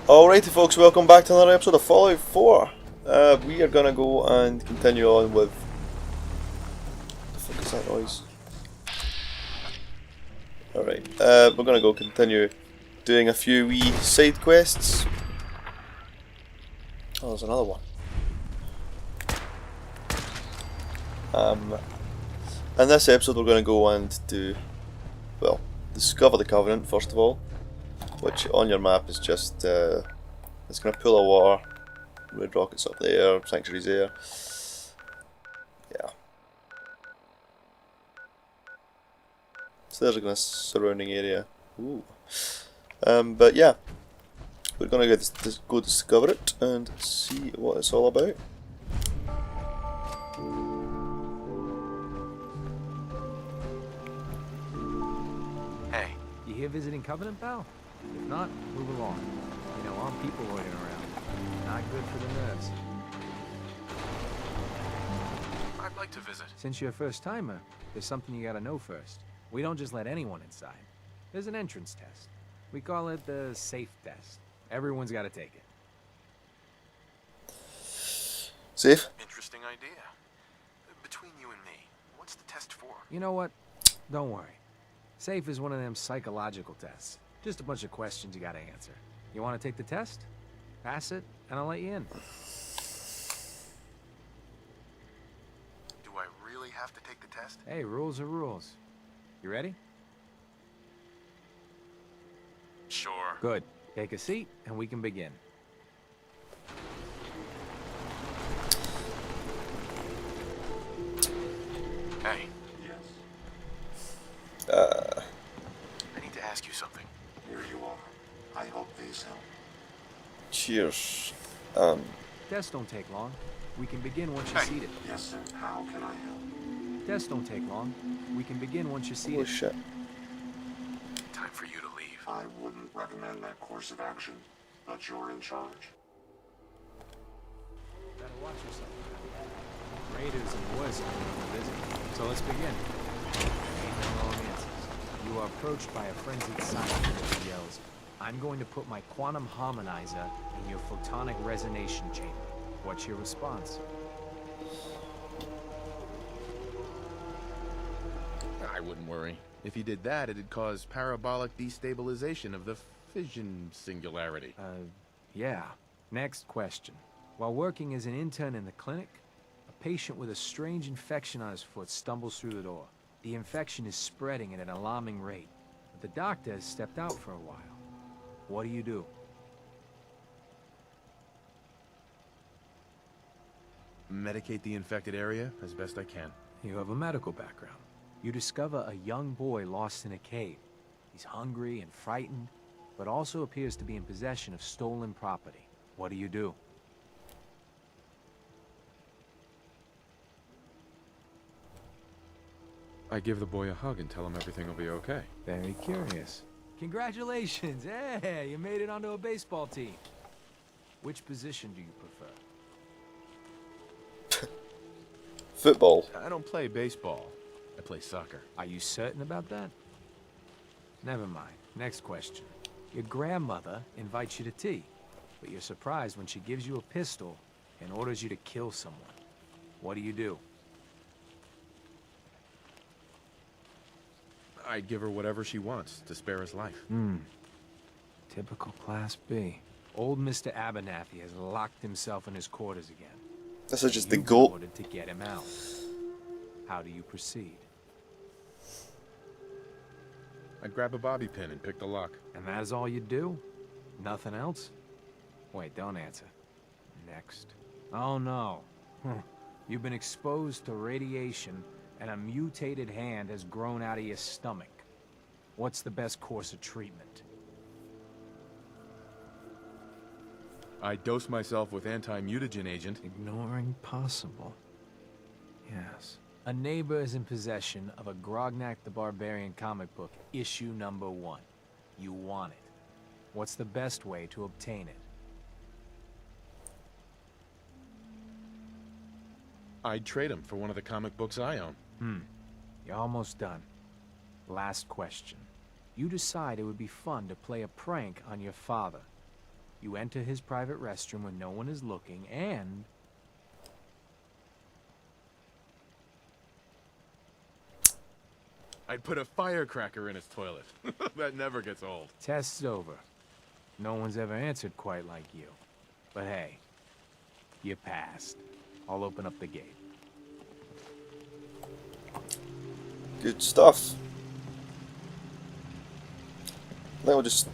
Alrighty folks, welcome back to another episode of Fallout 4. We are gonna go and continue on with... What the fuck is that noise? Alright, we're gonna go continue doing a few wee side quests. Oh, there's another one. In this episode we're gonna go and do... well, discover the Covenant first of all. Which on your map is just, it's going to pull a water, red rockets up there, sanctuaries there, yeah. So there's a kind of surrounding area, ooh. But yeah, we're going to go discover it and see what it's all about. Hey, you here visiting Covenant, pal? If not, move along. You know, armed people running around. Not good for the nerves. I'd like to visit. Since you're a first-timer, there's something you gotta know first. We don't just let anyone inside. There's an entrance test. We call it the safe test. Everyone's gotta take it. Safe? Interesting idea. Between you and me, what's the test for? You know what? Don't worry. Safe is one of them psychological tests. Just a bunch of questions you gotta answer. You wanna take the test? Pass it, and I'll let you in. Do I really have to take the test? Hey, rules are rules. You ready? Sure. Good. Take a seat, and we can begin. Hey, Yes, I need to ask you something. here you are. I hope these help. Cheers. Tests don't take long. We can begin once you're Hey. seated. Yes, sir. How can I help? Tests don't take long. We can begin once you're Holy seated. shit. Time for you to leave. I wouldn't recommend that course of action, but you're in charge. Better watch yourself. Raiders and worse are on the visit. So let's begin. Ain't no long answers. You are approached by a frenzied scientist who yells, "I'm going to put my quantum harmonizer in your photonic resonation chamber." What's your response? I wouldn't worry. If he did that, it'd cause parabolic destabilization of the fission singularity. Yeah. Next question. While working as an intern in the clinic, a patient with a strange infection on his foot stumbles through the door. The infection is spreading at an alarming rate, but the doctor has stepped out for a while. What do you do? Medicate the infected area as best I can. You have a medical background. You discover a young boy lost in a cave. He's hungry and frightened, but also appears to be in possession of stolen property. What do you do? I give the boy a hug and tell him everything will be okay. Very curious. Congratulations! Hey, you made it onto a baseball team. Which position do you prefer? Football. I don't play baseball. I play soccer. Are you certain about that? Never mind. Next question. Your grandmother invites you to tea, but you're surprised when she gives you a pistol and orders you to kill someone. What do you do? I'd give her whatever she wants to spare his life. Typical Class B. Old Mr. Abernathy has locked himself in his quarters again. This is just the You've goat. ordered to get him out. How do you proceed? I'd grab a bobby pin and pick the lock. And that is all you do? Nothing else? Wait, don't answer. Next. Oh no. You've been exposed to radiation and a mutated hand has grown out of your stomach. What's the best course of treatment? I'd dose myself with anti-mutagen agent. Ignoring possible. Yes. A neighbor is in possession of a Grognak the Barbarian comic book, issue number 1. You want it. What's the best way to obtain it? I'd trade him for one of the comic books I own. You're almost done. Last question. You decide it would be fun to play a prank on your father. You enter his private restroom when no one is looking, and I'd put a firecracker in his toilet. That never gets old. test's over. No one's ever answered quite like you. But hey, you passed. I'll open up the gate. Good stuff. Now we'll just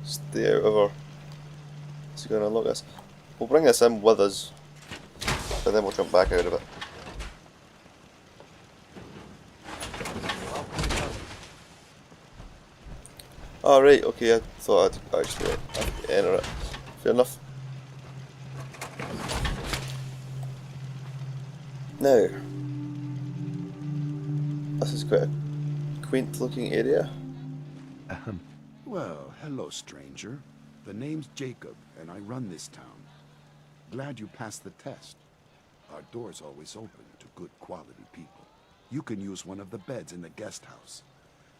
stay out of our. Is he going to unlock us? We'll bring this in with us, and then we'll jump back out of it. Alright, okay, I thought I'd actually have to enter it. Fair enough. Now, this is quite a quaint looking area. Well, hello, stranger. The name's Jacob, and I run this town. Glad you passed the test. Our door's always open to good quality people. You can use one of the beds in the guest house,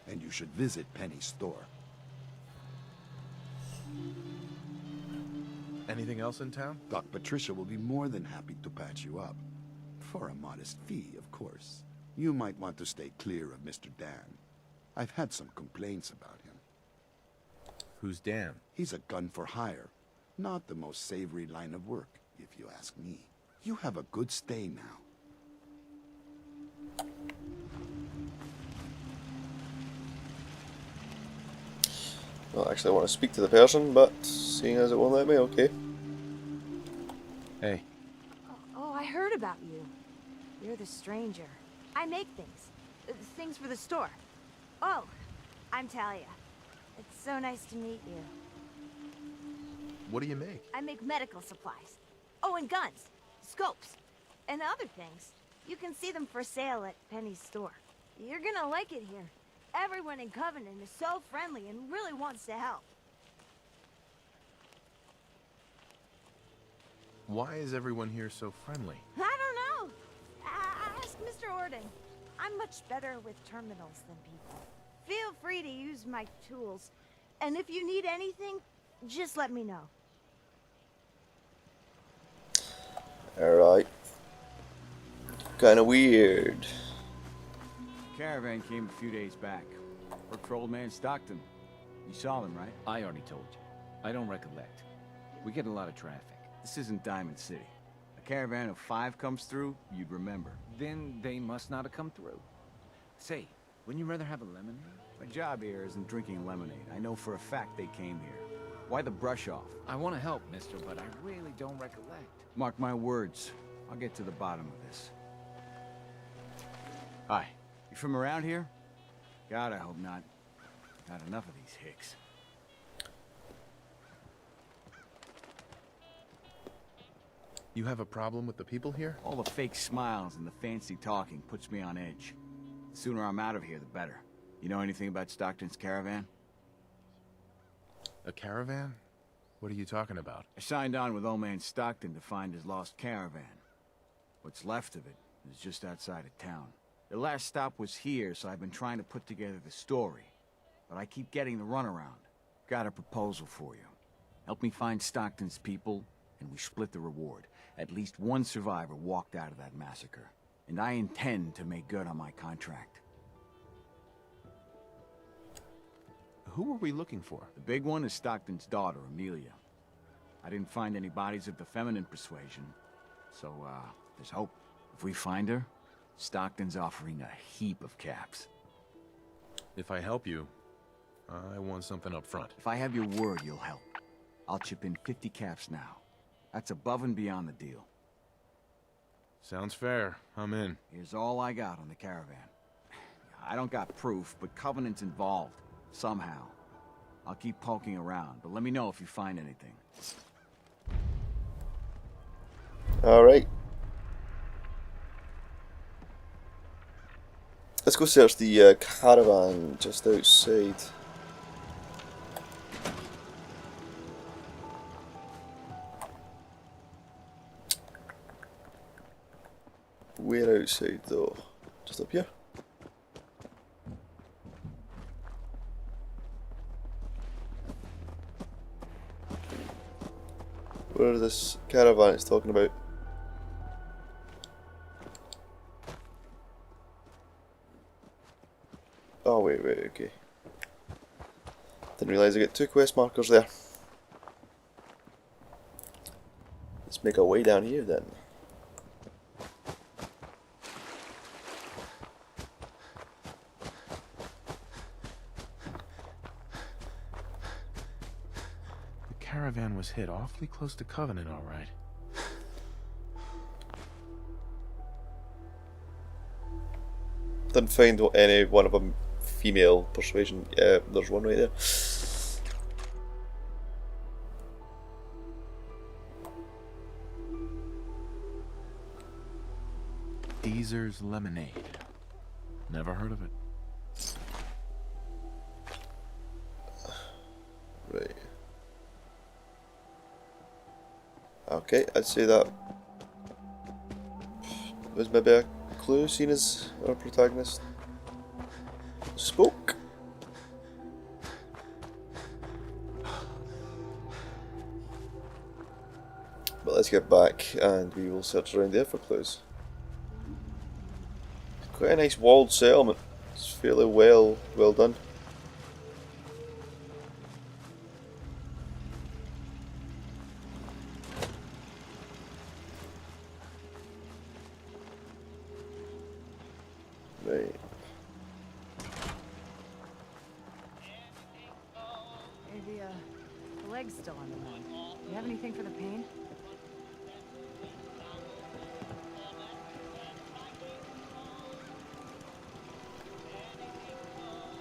and you should visit Penny's store. Anything else in town? Doc Patricia will be more than happy to patch you up. For a modest fee, of course. You might want to stay clear of Mr. Dan. I've had some complaints about him. Who's Dan? He's a gun for hire. Not the most savory line of work, if you ask me. You have a good stay now. Well, actually, I want to speak to the person, but seeing as it won't let me, okay. Hey. Oh, I heard about you. You're the stranger. I make things. Things for the store. Oh, I'm Talia. It's so nice to meet you. What do you make? I make medical supplies. Oh, and guns, scopes, and other things. You can see them for sale at Penny's store. You're gonna like it here. Everyone in Covenant is so friendly and really wants to help. Why is everyone here so friendly? I don't know. Ask Mr. Orden. I'm much better with terminals than people. Feel free to use my tools. And if you need anything, just let me know. Alright. Kinda weird. Caravan came a few days back. Worked for old man Stockton. You saw them, right? I already told you. I don't recollect. We get a lot of traffic. This isn't Diamond City. A caravan of 5 comes through, you'd remember. Then they must not have come through. Say, wouldn't you rather have a lemonade? My job here isn't drinking lemonade. I know for a fact they came here. Why the brush off? I want to help, mister, but I really don't recollect. Mark my words. I'll get to the bottom of this. Hi. You from around here? God, I hope not. Got enough of these hicks. You have a problem with the people here? All the fake smiles and the fancy talking puts me on edge. The sooner I'm out of here, the better. You know anything about Stockton's caravan? A caravan? What are you talking about? I signed on with old man Stockton to find his lost caravan. What's left of it is just outside of town. The last stop was here, so I've been trying to put together the story. But I keep getting the runaround. Got a proposal for you. Help me find Stockton's people, and we split the reward. At least one survivor walked out of that massacre. And I intend to make good on my contract. Who are we looking for? The big one is Stockton's daughter, Amelia. I didn't find any bodies of the feminine persuasion, so, there's hope. If we find her, Stockton's offering a heap of caps. If I help you, I want something up front. If I have your word, you'll help. I'll chip in 50 caps now. That's above and beyond the deal. Sounds fair. I'm in. Here's all I got on the caravan. I don't got proof, but Covenant's involved. Somehow. I'll keep poking around, but let me know if you find anything. Alright. Let's go search the caravan just outside. Where outside though? Just up here? Where is this caravan it's talking about? Oh wait, okay. Didn't realise I got 2 quest markers there. Let's make our way down here then. The caravan was hit awfully close to Covenant, all right. Didn't find any one of them female persuasion. Yeah, there's one right there. Deezer's Lemonade. Never heard of it. Right. Okay, I'd say that was maybe a clue, seen as our protagonist spoke. But let's get back and we will search around there for clues. Quite a nice walled settlement. It's fairly well done. Right. Hey, the leg's still on the mend. You have anything for the pain?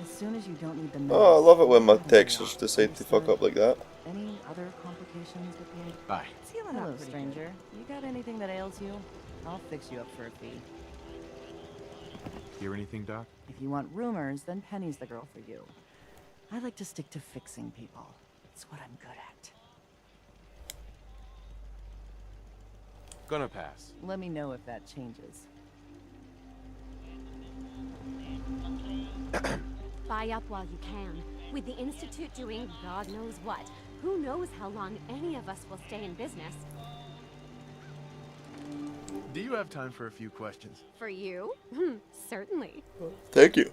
As soon as you don't need the meds, Oh, I love it when my everything textures else. decide to fuck up like that. Any other complications with the Bye. It's healing Hello, stranger. You got anything that ails you? I'll fix you up for a fee. Hear anything, Doc? If you want rumors, then Penny's the girl for you. I like to stick to fixing people. It's what I'm good at. Gonna pass. Let me know if that changes. Buy up while you can. With the Institute doing God knows what, who knows how long any of us will stay in business. Do you have time for a few questions? For you? Certainly. Thank you.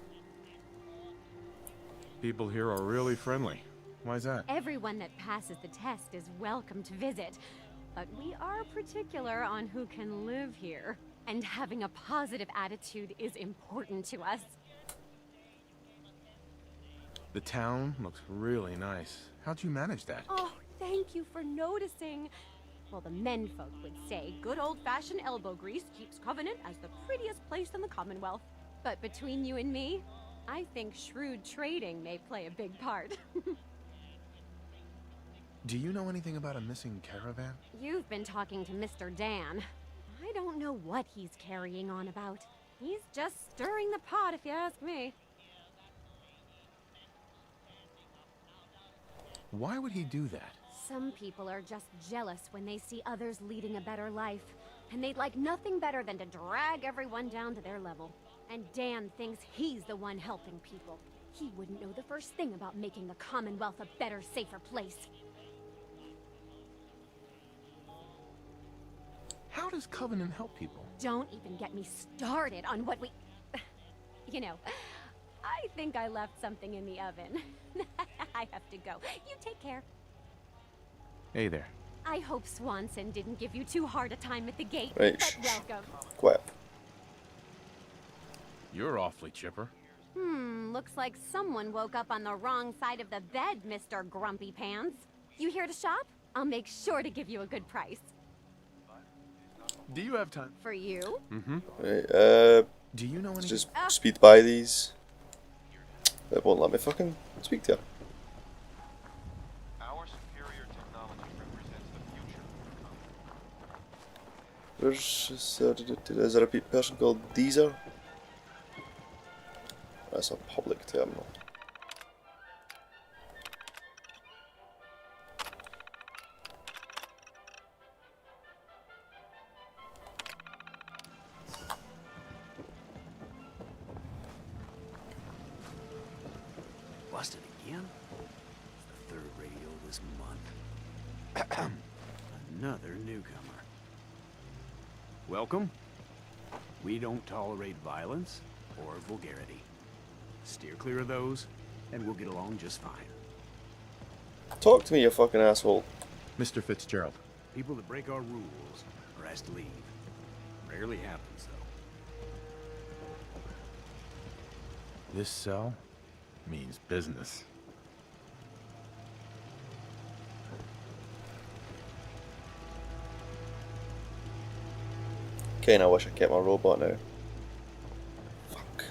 People here are really friendly. Why's that? Everyone that passes the test is welcome to visit. But we are particular on who can live here. And having a positive attitude is important to us. The town looks really nice. How'd you manage that? Oh, thank you for noticing. Well, the menfolk would say good old-fashioned elbow grease keeps Covenant as the prettiest place in the Commonwealth. But between you and me, I think shrewd trading may play a big part. Do you know anything about a missing caravan? You've been talking to Mr. Dan. I don't know what he's carrying on about. He's just stirring the pot, if you ask me. Why would he do that? Some people are just jealous when they see others leading a better life. And they'd like nothing better than to drag everyone down to their level. And Dan thinks he's the one helping people. He wouldn't know the first thing about making the Commonwealth a better, safer place. How does Covenant help people? Don't even get me started on what we... You know, I think I left something in the oven. I have to go. You take care. Hey there. I hope Swanson didn't give you too hard a time at the gate, Right, but welcome. Quiet. You're awfully chipper. Looks like someone woke up on the wrong side of the bed, Mr. Grumpy Pants. You here to shop? I'll make sure to give you a good price. Do you have time? For you? Right, Do you know let's any? just speed by these. It won't let me fucking speak to her. Our superior technology represents the future. Is there a person called Deezer? That's a public terminal. Busted again? It's the third radio this month. Another newcomer. Welcome. We don't tolerate violence or vulgarity. Steer clear of those, and we'll get along just fine. Talk to me, you fucking asshole. Mr. Fitzgerald. People that break our rules are asked to leave. Rarely happens, though. This cell means business. Kinda wish I kept my robot now. Fuck.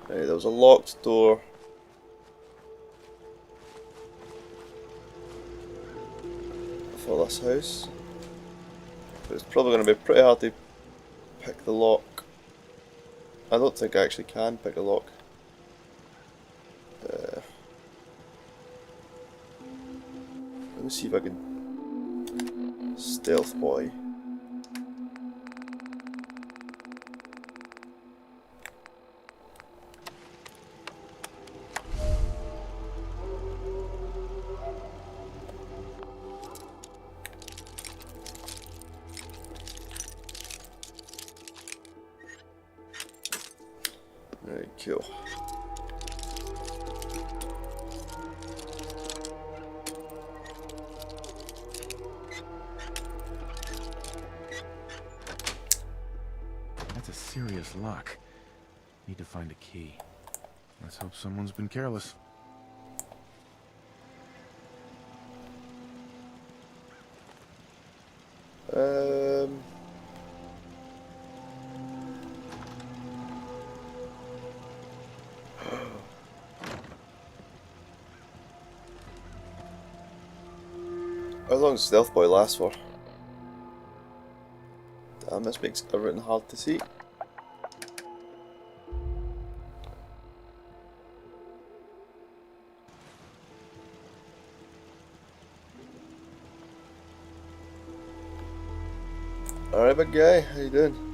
Right, there was a locked door. For this house. But it's probably going to be pretty hard to pick the lock. I don't think I actually can pick a lock. Let me see if I can stealth boy. Very cool. That's a serious lock. Need to find a key. Let's hope someone's been careless. How long does Stealth Boy last for? Damn, this makes everything hard to see. Alright, big guy, how you doing?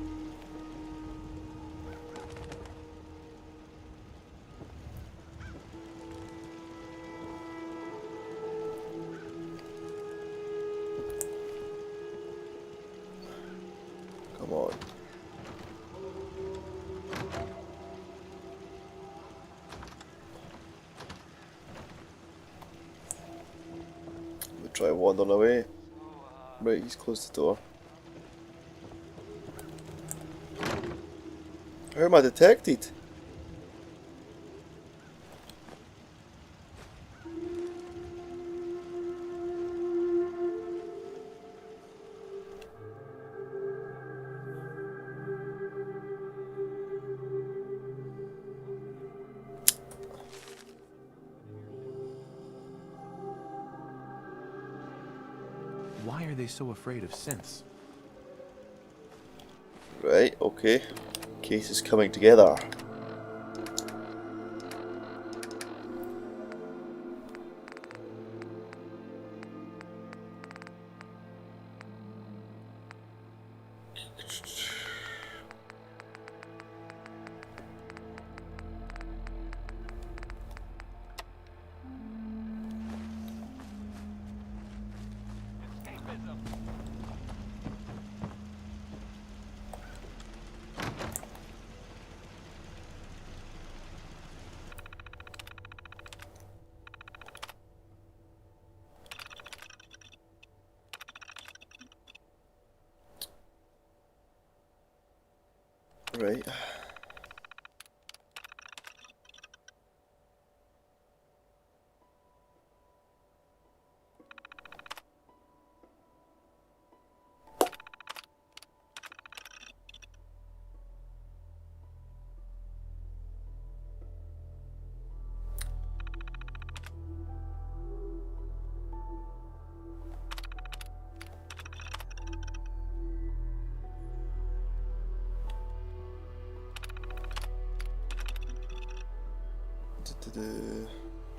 Come on. We'll try wandering away. Right, he's closed the door. How am I detected? Why are they so afraid of synths? Right, okay. Case is coming together. Right.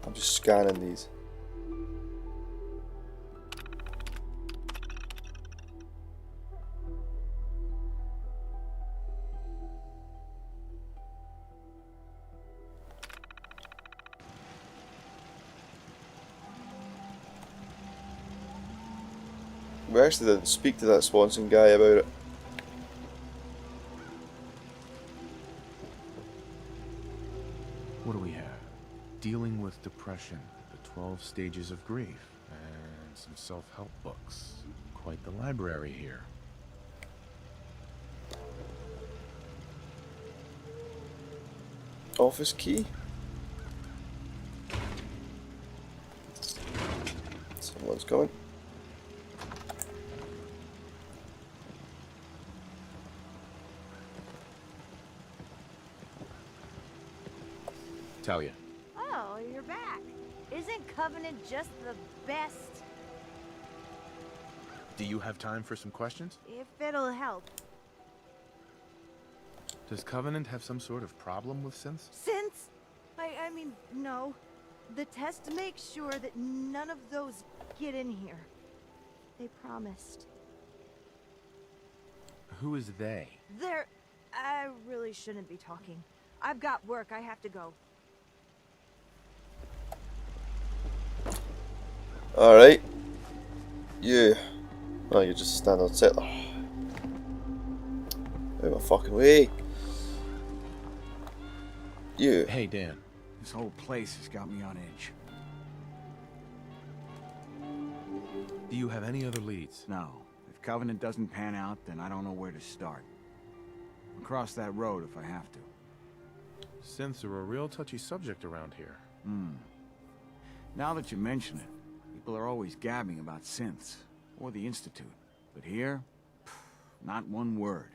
I'm just scanning these. We actually didn't speak to that Swanson guy about it. What do we have? Dealing with depression, the 12 stages of grief, and some self-help books. Quite the library here. Office key? Someone's coming. Talia. Oh, you're back. Isn't Covenant just the best? Do you have time for some questions? If it'll help. Does Covenant have some sort of problem with synths? Since? I mean, no. The test makes sure that none of those get in here. They promised. Who is they? They're... I really shouldn't be talking. I've got work. I have to go. Alright. You. Oh, you just stand on set. Out of my fucking way. You. Hey, Dan. This whole place has got me on edge. Do you have any other leads? No. If Covenant doesn't pan out, then I don't know where to start. I'll cross that road if I have to. Synths are a real touchy subject around here. Now that you mention it, people are always gabbing about synths, or the Institute. But here, not one word.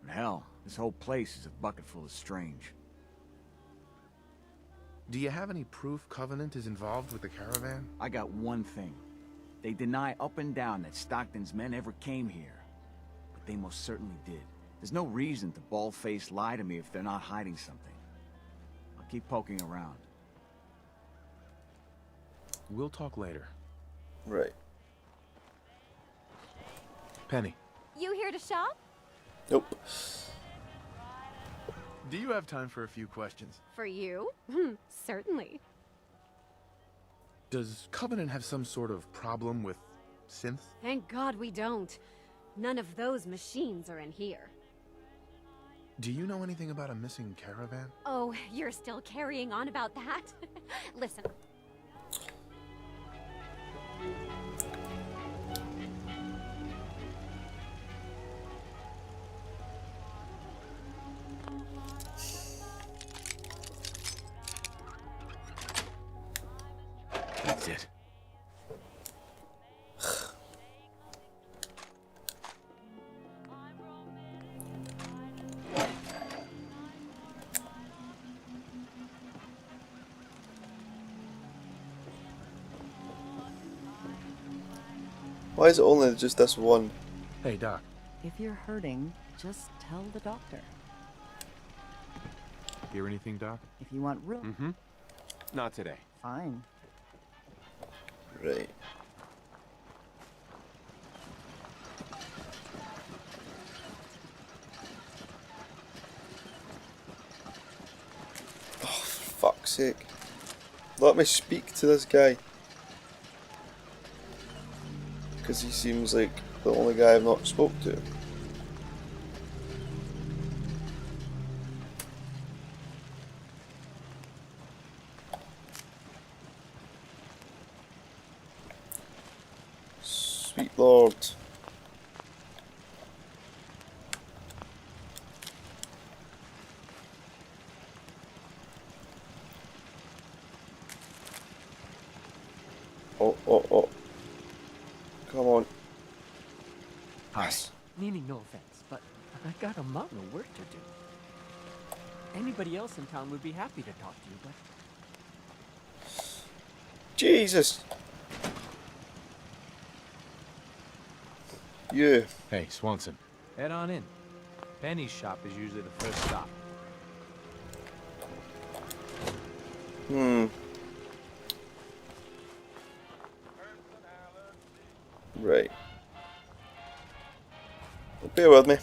And hell, this whole place is a bucket full of strange. Do you have any proof Covenant is involved with the caravan? I got one thing. They deny up and down that Stockton's men ever came here. But they most certainly did. There's no reason to bald-faced lie to me if they're not hiding something. I'll keep poking around. We'll talk later. Right. Penny. You here to shop? Nope. Do you have time for a few questions? For you? Certainly. Does Covenant have some sort of problem with synths? Thank God we don't. None of those machines are in here. Do you know anything about a missing caravan? Oh, you're still carrying on about that? Listen. That's it. Why is it only just this one? Hey, Doc. If you're hurting, just tell the doctor. Hear anything, Doc? If you want room, Not today. fine. Right. Oh, for fuck's sake. Let me speak to this guy. Because he seems like the only guy I've not spoke to. Sweet Lord. Oh. Come on. Yes. Meaning no offense, but I got a mountain of work to do. Anybody else in town would be happy to talk to you, but... Jesus! You. Hey, Swanson. Head on in. Penny's shop is usually the first stop. Right. Bear with me.